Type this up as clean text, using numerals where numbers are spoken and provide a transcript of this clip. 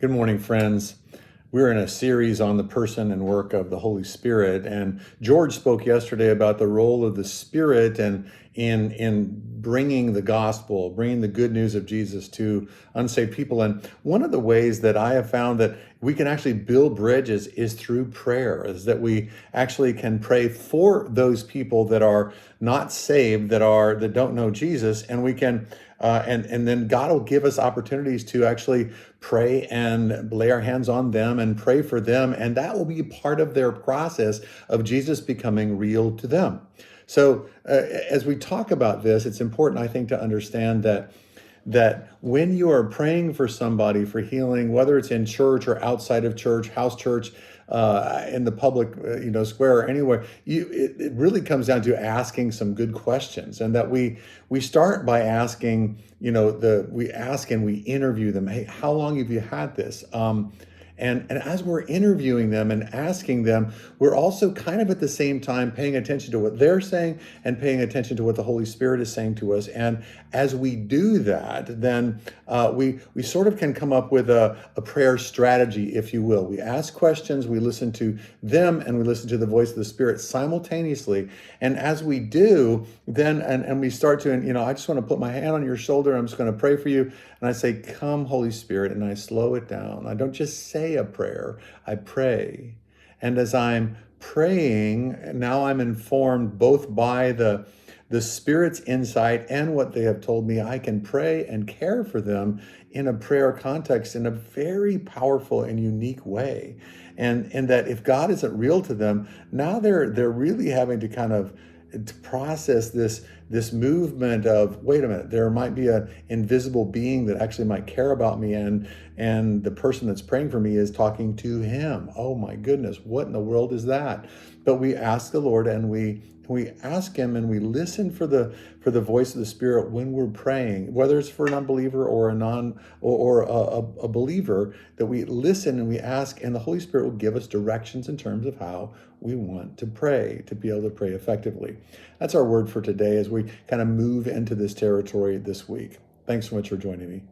Good morning, friends. We're in a series on the person and work of the Holy Spirit, and George spoke yesterday about the role of the Spirit and in bringing the gospel, bringing the good news of Jesus to unsaved people. And one of the ways that I have found that we can actually build bridges is through prayer, is that we actually can pray for those people that are not saved, that don't know Jesus, and we can and then God will give us opportunities to actually pray and lay our hands on them and pray for them. And that will be part of their process of Jesus becoming real to them. So as we talk about this, it's important, I think, to understand that when you are praying for somebody for healing, whether it's in church or outside of church, house church, in the public, square or anywhere, it really comes down to asking some good questions, and that we start by asking, we ask and we interview them. Hey, how long have you had this? And as we're interviewing them and asking them, we're also kind of at the same time paying attention to what they're saying and paying attention to what the Holy Spirit is saying to us. And as we do that, then we sort of can come up with a prayer strategy, if you will. We ask questions, we listen to them, and we listen to the voice of the Spirit simultaneously. And as we do, then and we start to, I just want to put my hand on your shoulder. I'm just going to pray for you. And I say, "Come, Holy Spirit," and I slow it down. I don't just say a prayer, I pray. And as I'm praying, now I'm informed both by the Spirit's insight and what they have told me. I can pray and care for them in a prayer context in a very powerful and unique way. And that if God isn't real to them, now they're really having to kind of to process this movement of, wait a minute, there might be an invisible being that actually might care about me, and the person that's praying for me is talking to him. Oh my goodness, what in the world is that? But we ask the Lord, and we ask him, and we listen for the voice of the Spirit when we're praying, whether it's for an unbeliever or a believer, that we listen and we ask, and the Holy Spirit will give us directions in terms of how we want to pray, to be able to pray effectively. That's our word for today as we kind of move into this territory this week. Thanks so much for joining me.